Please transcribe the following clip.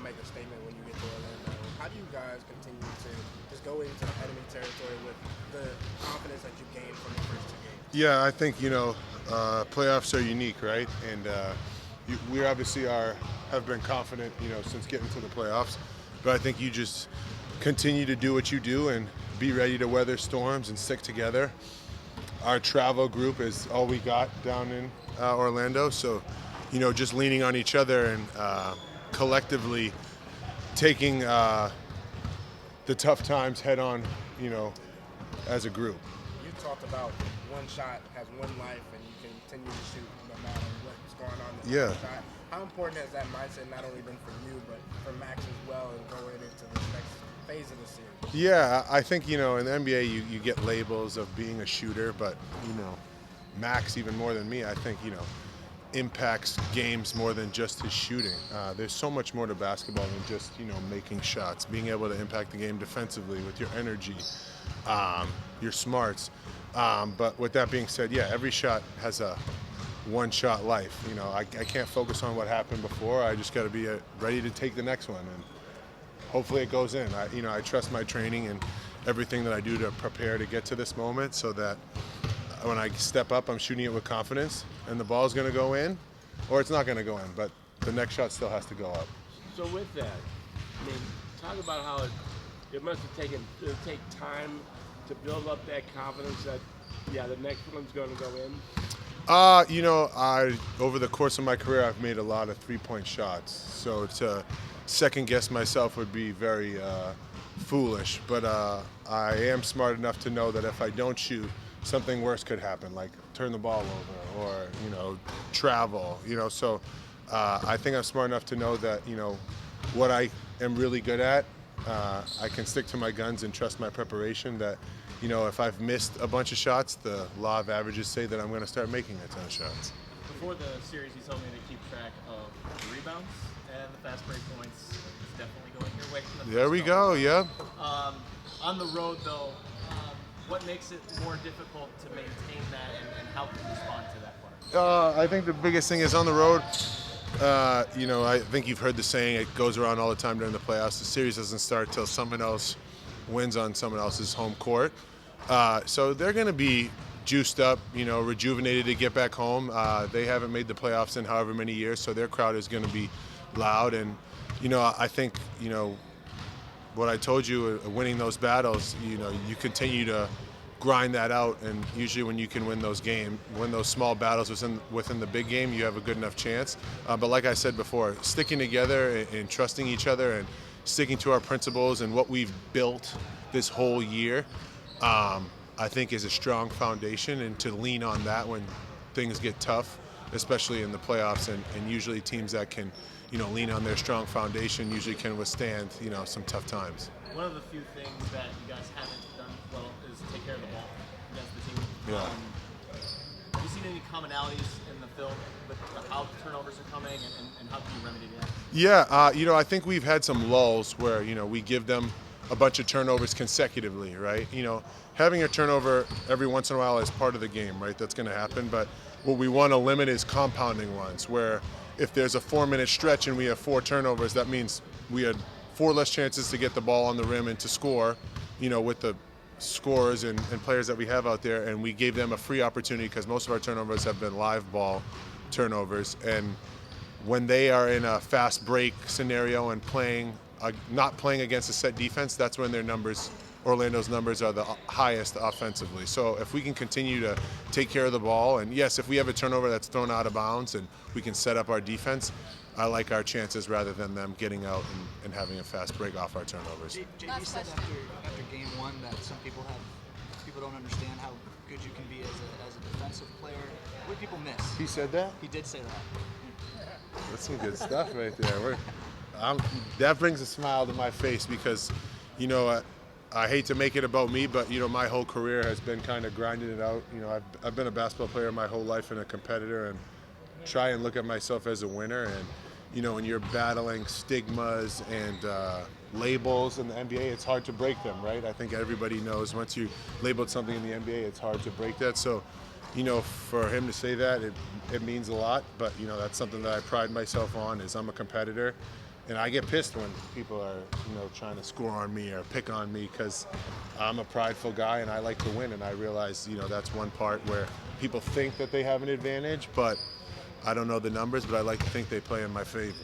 make a statement when you get to Orlando. How do you guys continue to just go into enemy territory with the confidence that you gained from the first two games? Yeah, I think playoffs are unique, right? And we obviously have been confident, since getting to the playoffs. But I think you just continue to do what you do and be ready to weather storms and stick together. Our travel group is all we got down in Orlando, so just leaning on each other and collectively taking the tough times head on, as a group. You talked about one shot has one life, and you can continue to shoot no matter what's going on in the Yeah. shot. How important has that mindset not only been for you, but for Max as well, and going into this next phase of the series? Yeah, I think, in the NBA you get labels of being a shooter, but, Max, even more than me, I think, impacts games more than just his shooting. There's so much more to basketball than just, making shots, being able to impact the game defensively with your energy, your smarts. But with that being said, yeah, every shot has a one-shot life. I can't focus on what happened before. I just got to be ready to take the next one, and hopefully it goes in. I trust my training and everything that I do to prepare to get to this moment, so that when I step up, I'm shooting it with confidence, and the ball's going to go in, or it's not going to go in, but the next shot still has to go up. So with that, talk about how it must have take time to build up that confidence that, the next one's going to go in. Over the course of my career, I've made a lot of three-point shots, so to second guess myself would be very foolish, but I am smart enough to know that if I don't shoot, something worse could happen, like turn the ball over or travel. So I think I'm smart enough to know that what I am really good at, I can stick to my guns and trust my preparation. That if I've missed a bunch of shots, the law of averages say that I'm going to start making a ton of shots. Before the series, you told me to keep track of the rebounds and the fast break points. It's definitely going your way. There we go. Yeah. On the road, though, what makes it more difficult to maintain that, and how can you respond to that part? I think the biggest thing is on the road. I think you've heard the saying, it goes around all the time during the playoffs. The series doesn't start till someone else wins on someone else's home court. So they're going to be juiced up, rejuvenated to get back home. They haven't made the playoffs in however many years, so their crowd is going to be loud. And, I think, what I told you, winning those battles, you continue to grind that out, and usually when you can win those small battles within the big game, you have a good enough chance. But like I said before, sticking together and trusting each other and sticking to our principles and what we've built this whole year, I think is a strong foundation, and to lean on that when things get tough, especially in the playoffs, and usually teams that can lean on their strong foundation usually can withstand, some tough times. One of the few things that you guys haven't done well is take care of the ball against the team. Yeah. Have you seen any commonalities in the film with how turnovers are coming, and how can you remedy that? Yeah, I think we've had some lulls where, we give them a bunch of turnovers consecutively, right? Having a turnover every once in a while is part of the game, right? That's going to happen. But what we want to limit is compounding ones, where if there's a 4-minute stretch and we have 4 turnovers, that means we had 4 less chances to get the ball on the rim and to score, with the scorers and players that we have out there, and we gave them a free opportunity because most of our turnovers have been live ball turnovers. And when they are in a fast break scenario and not playing against a set defense, that's when Orlando's numbers are the highest offensively. So if we can continue to take care of the ball, and yes, if we have a turnover that's thrown out of bounds and we can set up our defense, I like our chances rather than them getting out and having a fast break off our turnovers. JD said after game one that some people don't understand how good you can be as a defensive player. What do people miss? He said that? He did say that. That's some good stuff right there. That brings a smile to my face because, I hate to make it about me, but, my whole career has been kind of grinding it out. I've been a basketball player my whole life and a competitor, and try and look at myself as a winner. And, when you're battling stigmas and labels in the NBA, it's hard to break them, right? I think everybody knows once you labeled something in the NBA, it's hard to break that. So, for him to say that, it means a lot. But, that's something that I pride myself on, is I'm a competitor. And I get pissed when people are, trying to score on me or pick on me because I'm a prideful guy and I like to win. And I realize, that's one part where people think that they have an advantage, but I don't know the numbers, but I like to think they play in my favor.